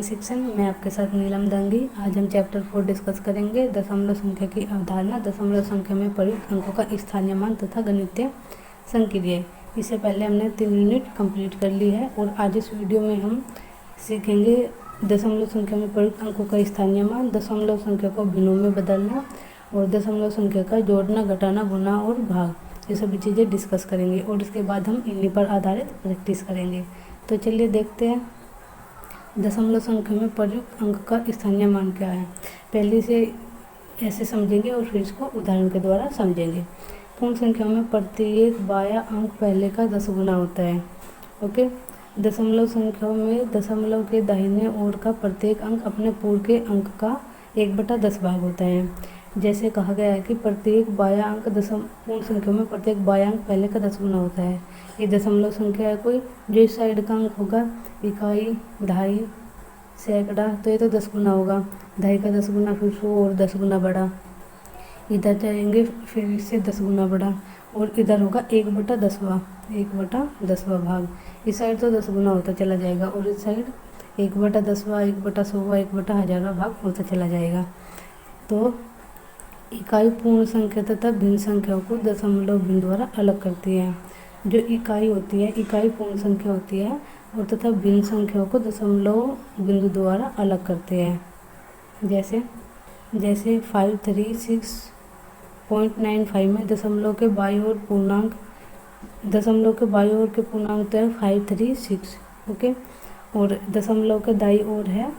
Section. मैं आपके साथ नीलम दंगी। आज हम चैप्टर 4 डिस्कस करेंगे, दशमलव संख्या की अवधारणा, दशमलव संख्या में प्रयुक्त अंकों का स्थानीय मान तथा गणितीय संक्रियाएं। इससे पहले हमने 3 यूनिट कंप्लीट कर ली है और आज इस वीडियो में हम सीखेंगे दशमलव संख्या में प्रयुक्त अंकों का स्थानीय मान, दशमलव संख्या को भिन्नों में बदलना और दशमलव संख्या का जोड़ना, घटाना, गुणा और भाग, ये सभी चीज़ें डिस्कस करेंगे और इसके बाद हम इन्हीं पर आधारित प्रैक्टिस करेंगे। तो चलिए देखते हैं दशमलव संख्या में प्रयुक्त अंक का स्थानीय मान क्या है। पहले से ऐसे समझेंगे और फिर इसको उदाहरण के द्वारा समझेंगे। पूर्ण संख्या में प्रत्येक बाया अंक पहले का 10 गुना होता है। ओके। दशमलव संख्या में दशमलव के दाहिने ओर का प्रत्येक अंक अपने पूर्व के अंक का 1/10 भाग होता है। जैसे कहा गया है कि प्रत्येक बाया अंक पूर्ण संख्या में प्रत्येक बाया अंक पहले का 10 गुना होता है। ये दशमलव संख्या है कोई, जो इस साइड का अंक होगा इकाई, दहाई, सैकड़ा, तो ये तो 10 गुना होगा। दहाई का 10 गुना, फिर 100 और 10 गुना बड़ा। इधर जाएंगे फिर इससे 10 गुना बड़ा और इधर होगा 1/10वां भाग। इस साइड तो 10 गुना होता चला जाएगा और इस साइड 1/10वां, 1/100वां, 1/1000वां भाग होता चला जाएगा। तो इकाई पूर्ण संख्या तथा भिन्न संख्याओं को दशमलव भिन्न द्वारा अलग करती है। जो इकाई होती है, इकाई पूर्ण संख्या होती है और तथा भिन्न संख्याओं को दशमलव बिंदु द्वारा अलग करते हैं। जैसे 536.95 में दशमलव के बाईं ओर के पूर्णांक तो है 536। ओके। और दशमलव के दाईं ओर है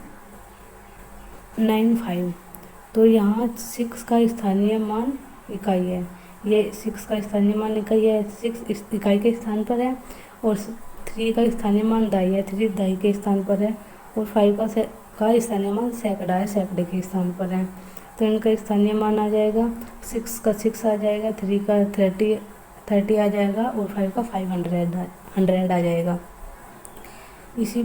95। तो यहाँ 6 का स्थानीय मान इकाई है। ये 6 का स्थानीय मान इकाई है, 6 इस इकाई के स्थान पर है और 3 का स्थानीय मान दाई है, 3 दाई के स्थान पर है और 5 का स्थानीय मान सैकड़ा है, सैकड़े के स्थान पर है। तो इनका स्थानीय मान आ जाएगा 6 का 6 आ जाएगा, 3 का 30 आ जाएगा और 5 का 500 आ जाएगा। इसी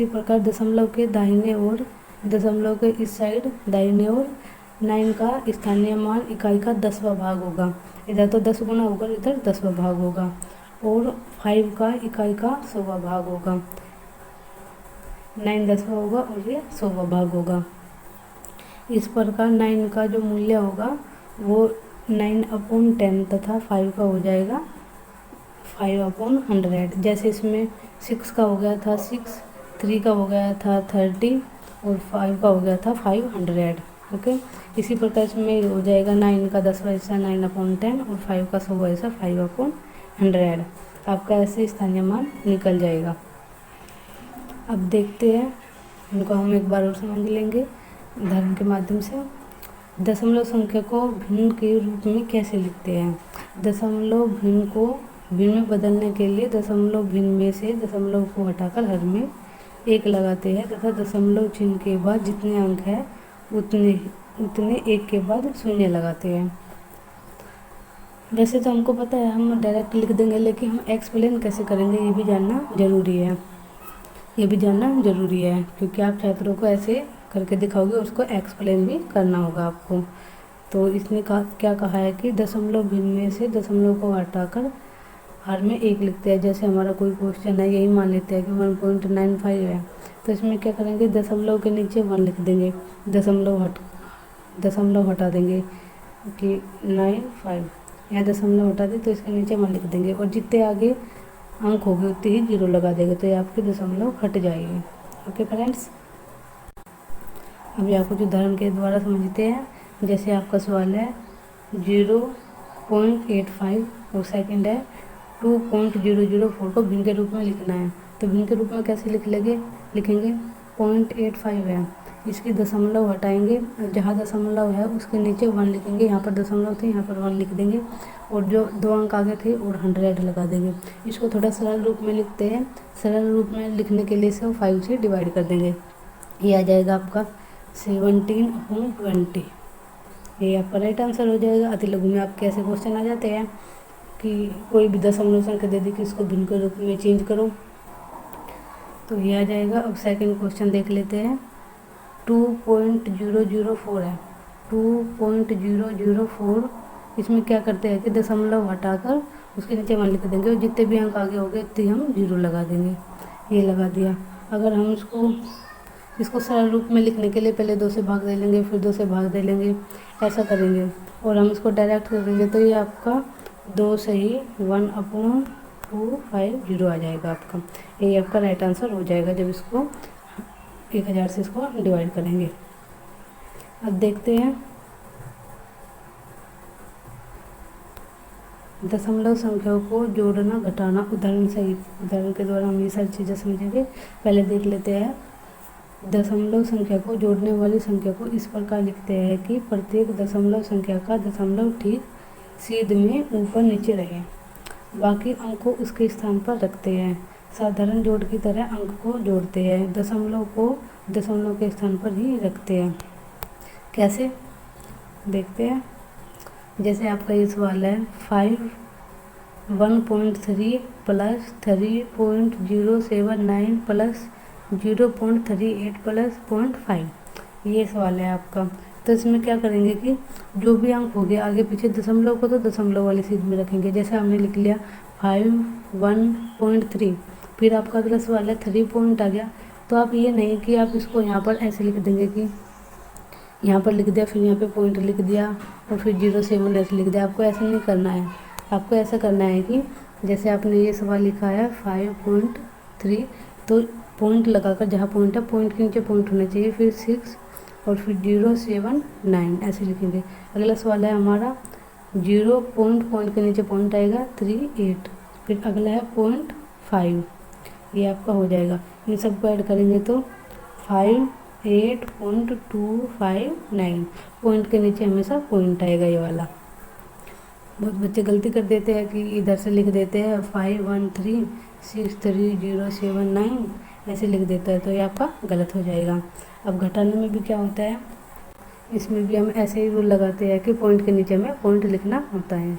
प्रकार दशमलव के दाहिने ओर, दशमलव के इस साइड दाहिने ओर 9 का स्थानीय मान इकाई का 10वां भाग होगा। इधर तो 10 गुना होगा, इधर 10वां भाग होगा और 5 का इकाई का 100वां भाग होगा। 9 10वां होगा और ये 100वां भाग होगा। इस प्रकार 9 का जो मूल्य होगा वो 9/10 तथा 5 का हो जाएगा 5/100। जैसे इसमें 6 का हो गया था 6, 3 का हो गया था 30 और 5 का हो गया था 500। ओके। इसी प्रकार इसमें हो जाएगा 9 का 10वां हिस्सा 9/10 और 5 का 100वां हिस्सा 5/100। आपका ऐसे स्थानीय मान निकल जाएगा। अब देखते हैं, इनको हम एक बार और समझ लेंगे उदाहरण के माध्यम से। दशमलव संख्या को भिन्न के रूप में कैसे लिखते हैं। दशमलव भिन्न को भिन्न में बदलने के लिए दशमलव भिन्न में से दशमलव को हटाकर हर में 1 लगाते हैं तथा दशमलव चिन्ह के बाद जितने अंक है उतने 1 के बाद 0 लगाते हैं। वैसे तो हमको पता है, हम डायरेक्ट लिख देंगे, लेकिन हम एक्सप्लेन कैसे करेंगे ये भी जानना ज़रूरी है क्योंकि आप छात्रों को ऐसे करके दिखाओगे, उसको एक्सप्लेन भी करना होगा आपको। तो इसने क्या कहा है कि दशमलव भिन्न में से दशमलव को हटाकर हर में 1 लिखते हैं। जैसे हमारा कोई क्वेश्चन है, यही मान लेते हैं कि 1.95 है, तो इसमें क्या करेंगे, दशमलव के नीचे 1 लिख देंगे, दशमलव हटा देंगे कि 95, यहाँ दशमलव हटा दें तो इसके नीचे 1 लिख देंगे और जितने आगे अंक होंगे उतने ही 0 लगा देंगे, तो ये आपकी दशमलव हट जाएगी। ओके फ्रेंड्स, अभी आपको जो उदाहरण के द्वारा समझते हैं। जैसे आपका सवाल है 0.85 और सेकंड है 2.004 को भिन्न के रूप में लिखना है। तो भिन्न के रूप में कैसे लिखेंगे 0.85 है, इसकी दशमलव हटाएंगे, जहाँ दशमलव है उसके नीचे 1 लिखेंगे, यहाँ पर दशमलव थे यहाँ पर 1 लिख देंगे और जो 2 अंक आगे थे और 100 लगा देंगे। इसको थोड़ा सरल रूप में लिखते हैं। सरल रूप में लिखने के लिए इसे 5 से डिवाइड कर देंगे, ये आ जाएगा आपका 17/20। ये आपका राइट आंसर हो जाएगा। अति लघु में आपके ऐसे क्वेश्चन आ जाते हैं कि कोई भी दशमलव संख्या दे दी कि इसको भिन्न के रूप में चेंज करो, तो ये आ जाएगा। अब सेकंड क्वेश्चन देख लेते हैं। 2.004 है, 2.004 इसमें क्या करते हैं कि दशमलव हटाकर उसके नीचे 1 लिख देंगे और जितने भी अंक आगे हो गए उतने हम 0 लगा देंगे, ये लगा दिया। अगर हम इसको इसको सरल रूप में लिखने के लिए पहले 2 से भाग दे लेंगे, फिर 2 से भाग दे लेंगे, ऐसा करेंगे। और हम इसको डायरेक्ट करेंगे तो ये आपका 2 से ही 1/250 आ जाएगा आपका। यही आपका राइट आंसर हो जाएगा जब इसको 1000 से इसको डिवाइड करेंगे। अब देखते हैं दशमलव संख्याओं को जोड़ना घटाना उदाहरण सहित। उदाहरण के द्वारा हम ये सारी चीज़ें समझेंगे। पहले देख लेते हैं। दशमलव संख्या को जोड़ने वाली संख्या को इस प्रकार लिखते हैं कि प्रत्येक दशमलव संख्या का दशमलव ठीक सीध में ऊपर नीचे रहे, बाकी अंक को उसके स्थान पर रखते हैं। साधारण जोड़ की तरह अंक को जोड़ते हैं, दशमलव को दशमलव के स्थान पर ही रखते हैं। कैसे देखते हैं। जैसे आपका ये सवाल है 1.3 प्लस 3.079 प्लस 0.38 प्लस 0.5, ये सवाल है आपका। तो इसमें क्या करेंगे कि जो भी अंक हो गया आगे पीछे दशमलव को तो दशमलव वाली सीध में रखेंगे। जैसे हमने लिख लिया 1.3, फिर आपका अगला सवाल है 3 पॉइंट आ गया, तो आप ये नहीं कि आप इसको यहाँ पर ऐसे लिख देंगे कि यहाँ पर लिख दिया, फिर यहाँ पे पॉइंट लिख दिया और फिर 0.7 ऐसे लिख दिया। आपको ऐसा नहीं करना है। आपको ऐसा करना है कि जैसे आपने ये सवाल लिखा है 5.3, तो पॉइंट लगाकर जहाँ पॉइंट है पॉइंट के नीचे पॉइंट होना चाहिए, फिर 6 और फिर 0.79 ऐसे लिखेंगे। अगला सवाल है हमारा 0 पॉइंट के नीचे पॉइंट आएगा 38, फिर अगला है 0.5, ये आपका हो जाएगा। इन सबको ऐड करेंगे तो 58.259, पॉइंट के नीचे हमेशा पॉइंट आएगा ये वाला। बहुत बच्चे गलती कर देते हैं कि इधर से लिख देते हैं 513630079 ऐसे लिख देता है, तो ये आपका गलत हो जाएगा। अब घटाने में भी क्या होता है, इसमें भी हम ऐसे ही रूल लगाते हैं कि पॉइंट के नीचे हमें पॉइंट लिखना होता है।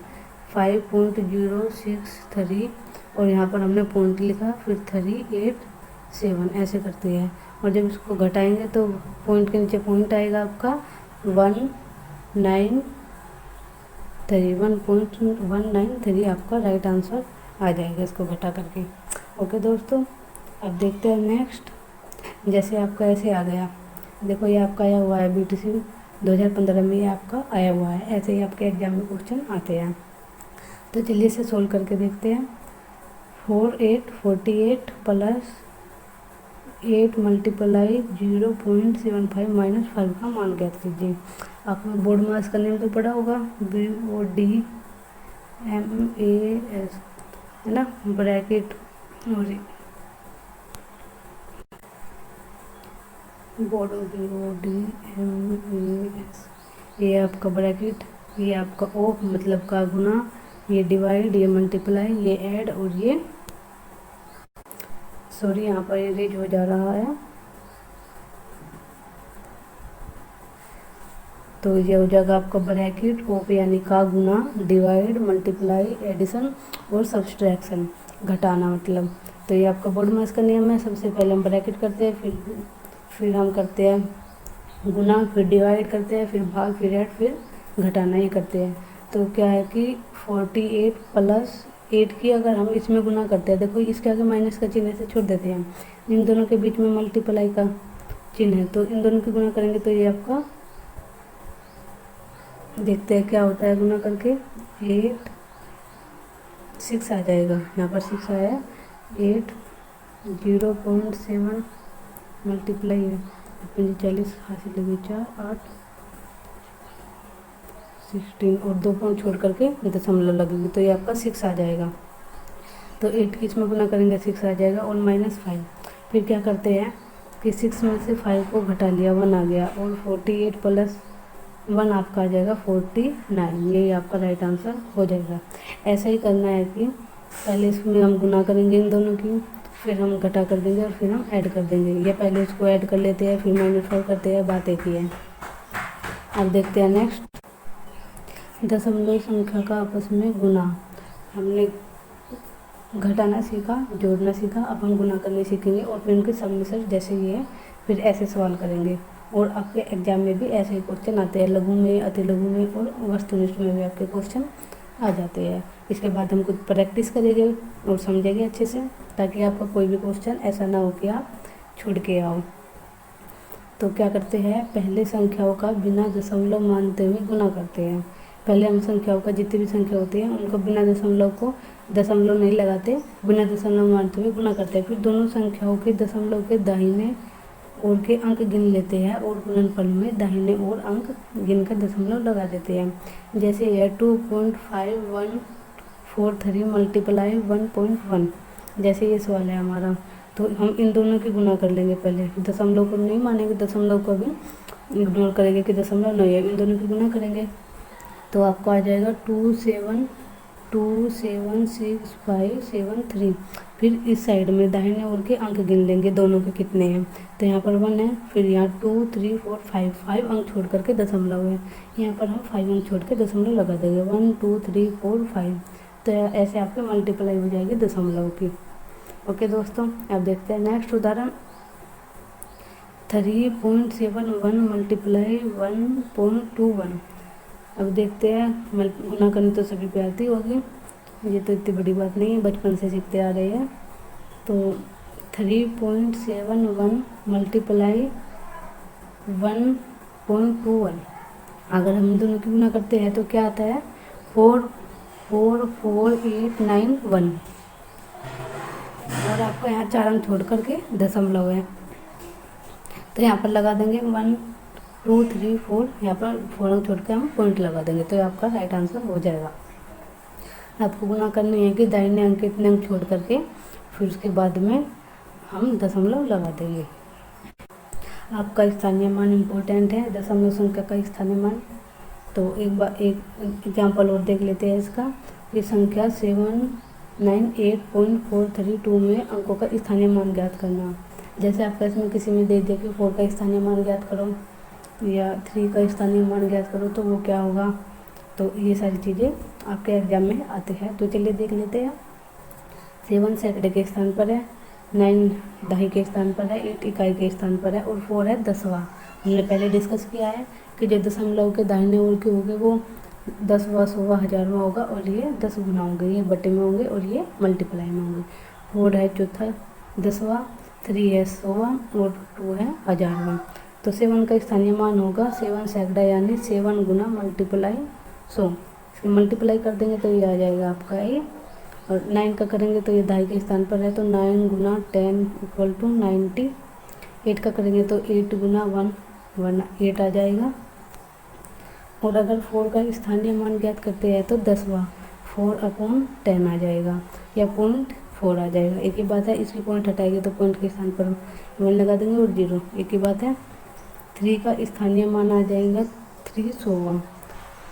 5.063 और यहाँ पर हमने पॉइंट लिखा, फिर 387 ऐसे करते हैं। और जब इसको घटाएंगे तो पॉइंट के नीचे पॉइंट आएगा आपका 1.193 आपका राइट आंसर आ जाएगा इसको घटा करके। ओके दोस्तों, अब देखते हैं नेक्स्ट। जैसे आपका ऐसे आ गया, देखो ये आपका आया हुआ है BTC 2015 में, ये आपका आया हुआ है। ऐसे ही आपके एग्जाम में क्वेश्चन आते हैं। तो चलिए इसे सोल्व करके देखते हैं। 4848 प्लस 8 मल्टीप्लाई 0.75 माइनस 5 का मान ज्ञात कीजिए। आपने बोर्ड मास का नेम तो पढ़ा होगा, BODMAS है ना, ब्रैकेट और बोर्ड BODMAS, ये आपका ब्रैकेट, ये आपका ऑफ मतलब का गुना, ये डिवाइड, ये मल्टीप्लाई, ये ऐड और ये सॉरी यहाँ पर इरेज हो जा रहा है, तो ये हो जाएगा आपका ब्रैकेट ऑफ यानी का गुना, डिवाइड, मल्टीप्लाई, एडिशन और सब्सट्रैक्शन घटाना मतलब। तो ये आपका बोर्ड मास का नियम है। सबसे पहले हम ब्रैकेट करते हैं, फिर हम करते हैं गुना, फिर डिवाइड करते हैं, फिर भाग, फिर ऐड, फिर घटाना ये करते हैं। तो क्या है कि 48 प्लस 8 की अगर हम इसमें गुना करते हैं, देखो इसके आगे माइनस का चिन्ह से छोड़ देते हैं, इन दोनों के बीच में मल्टीप्लाई का चिन्ह है, तो इन दोनों की गुना करेंगे तो ये आपका देखते हैं क्या होता है गुना करके, 6 आ जाएगा। यहाँ पर 6 आया, 8 0.7 मल्टीप्लाई है 40 हासिल लगे 4 8 16 और 2 पॉइंट छोड़ करके दशमलव लगेगी, तो ये आपका 6 आ जाएगा। तो 8 की इसमें गुना करेंगे 6 आ जाएगा और -5। फिर क्या करते हैं कि 6 में से 5 को घटा लिया, 1 आ गया और 48 प्लस 1 आपका आ जाएगा 49, यही आपका राइट आंसर हो जाएगा। ऐसा ही करना है कि पहले इसमें हम गुना करेंगे इन दोनों की, फिर हम घटा कर देंगे और फिर हम ऐड कर देंगे। ये पहले इसको ऐड कर लेते हैं, फिर -5 करते हैं, बात एक ही है। अब देखते हैं नेक्स्ट। दशमलव संख्या का आपस में गुना, हमने घटाना सीखा, जोड़ना सीखा, अब हम गुना करने सीखेंगे और फिर उनके सब्मिशन जैसे ये है फिर ऐसे सवाल करेंगे। और आपके एग्जाम में भी ऐसे ही क्वेश्चन आते हैं, लघु में, अति लघु में और वस्तुनिष्ठ में भी आपके क्वेश्चन आ जाते हैं। इसके बाद हम कुछ प्रैक्टिस करेंगे और समझेंगे अच्छे से, ताकि आपका कोई भी क्वेश्चन ऐसा ना हो कि आप छूट के आओ। तो क्या करते हैं, पहले संख्याओं का बिना दशमलव मानते हुए गुना करते हैं। पहले हम संख्याओं का जितनी भी संख्या होती है उनको बिना दशमलव को दशमलव नहीं लगाते, बिना दशमलव मानते हुए गुना करते हैं। फिर दोनों संख्याओं के दशमलव के दाहिने ओर के अंक गिन लेते हैं और गुणनफल में दाहिने ओर अंक गिनकर दशमलव लगा देते हैं। जैसे यह 2.5143 मल्टीप्लाई 1.1, जैसे ये सवाल है हमारा। तो हम इन दोनों की गुना कर लेंगे, पहले दशमलव को नहीं मानेंगे, दशमलव को भी इग्नोर करेंगे कि दशमलव नहीं है, इन दोनों की गुना करेंगे। तो आपको आ जाएगा 2727653। फिर इस साइड में दाहिने ओर के अंक गिन लेंगे दोनों के कितने हैं। तो यहाँ पर 1 है, फिर यहाँ 2 3 4 5 अंक छोड़ करके दशमलव है, यहाँ पर हम 5 अंक छोड़ के दशमलव लगा देंगे, 1 2 3 4 5। तो ऐसे आपकी मल्टीप्लाई हो जाएगी दशमलव की। ओके दोस्तों, अब देखते हैं नेक्स्ट उदाहरण। 3.71 मल्टीप्लाई 1.21। अब देखते हैं, गुना करनी तो सभी पे आती होगी, ये तो इतनी बड़ी बात नहीं है, बचपन से सीखते आ रहे हैं। तो 3.71 मल्टीप्लाई 1.21, अगर हम दोनों की गुना करते हैं तो क्या आता है, 44891। और आपको यहाँ 4 अंक छोड़ करके दशमलव है, तो यहाँ पर लगा देंगे 1 2 3 4, यहाँ पर 4 अंक छोड़ के हम पॉइंट लगा देंगे, तो आपका राइट आंसर हो जाएगा। आपको गुना करनी है कि दाहिने अंक के इतने अंक छोड़ करके फिर उसके बाद में हम दशमलव लगा देंगे। आपका स्थानीय मान इम्पोर्टेंट है, दशमलव संख्या का स्थानीय मान। तो एक एग्जाम्पल और देख लेते हैं इसका। ये संख्या 798.432 में अंकों का स्थानीय मान ज्ञात करना। जैसे आपका इसमें किसी में दे दिया कि 4 का स्थानीय मान ज्ञात करो या 3 का स्थानीय मान ज्ञात करो, तो वो क्या होगा। तो ये सारी चीज़ें आपके एग्जाम में आते हैं। तो चलिए देख लेते हैं। 7 सैकड़े के स्थान पर है, 9 दही के स्थान पर है, 8 इकाई के स्थान पर है और 4 है दसवां। हमने पहले डिस्कस किया है कि जो दशमलव के दाहिने ओर के होंगे वो 10वां 100वां 1000वां होगा और ये 10 गुना होंगे, ये बटे में होंगे और ये मल्टीप्लाई में होंगे। 4 है चौथा 10वां, 3 है 100वां और 2 है 1000वां। तो 7 का स्थानीय मान होगा 7 सैकड़ा, यानी 7 गुना मल्टीप्लाई 100। इसको मल्टीप्लाई कर देंगे तो ये आ जाएगा आपका ये। और 9 का करेंगे तो ये दहाई के स्थान पर है, तो 9 गुना 10 इक्वल टू 90। 8 का करेंगे तो 8 गुना 1 8 आ जाएगा। और अगर 4 का स्थानीय मान ज्ञात करते हैं तो 10वां 4/10 आ जाएगा या 0.4 आ जाएगा। एक ही बात है, इसकी पॉइंट हटाएंगे तो पॉइंट के स्थान पर 1 लगा देंगे और 0, एक ही बात है। 3 का स्थानीय मान आ जाएगा 3/100,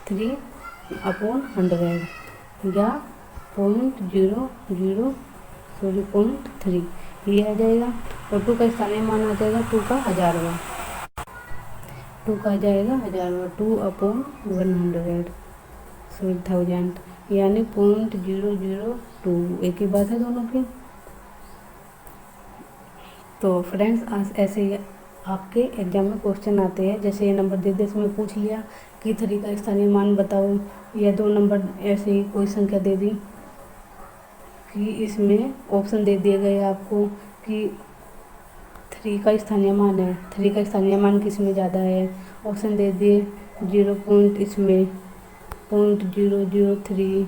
3/100 या 0.3 ये आ जाएगा। और 2 का स्थानीय मान आ जाएगा 2 का 1000वां, 2 का आ जाएगा 1000वां, 2/100 1000 यानी 0.002, एक ही बात है दोनों की। तो फ्रेंड्स, आज ऐसे ही आपके एग्जाम में क्वेश्चन आते हैं। जैसे ये नंबर दे दे, इसमें पूछ लिया कि 3 का स्थानीय मान बताओ, या 2 नंबर ऐसे ही कोई संख्या दे दी कि इसमें ऑप्शन दे दिए गए आपको कि 3 का स्थानीय मान है, 3 का स्थानीय मान किस में ज़्यादा है। ऑप्शन दे दिए 0. इसमें 0.003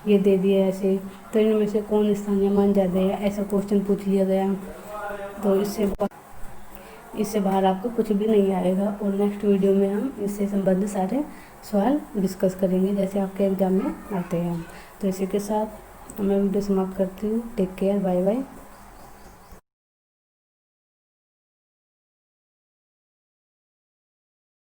ये दे दिए ऐसे, तो इनमें से कौन स्थानीय मान ज़्यादा है, ऐसा क्वेश्चन पूछ लिया गया। तो इससे बाहर आपको कुछ भी नहीं आएगा। और नेक्स्ट वीडियो में हम इससे संबंधित सारे सवाल डिस्कस करेंगे जैसे आपके एग्जाम में आते हैं। तो इसी के साथ मैं वीडियो समाप्त करती हूँ। Take care, bye bye.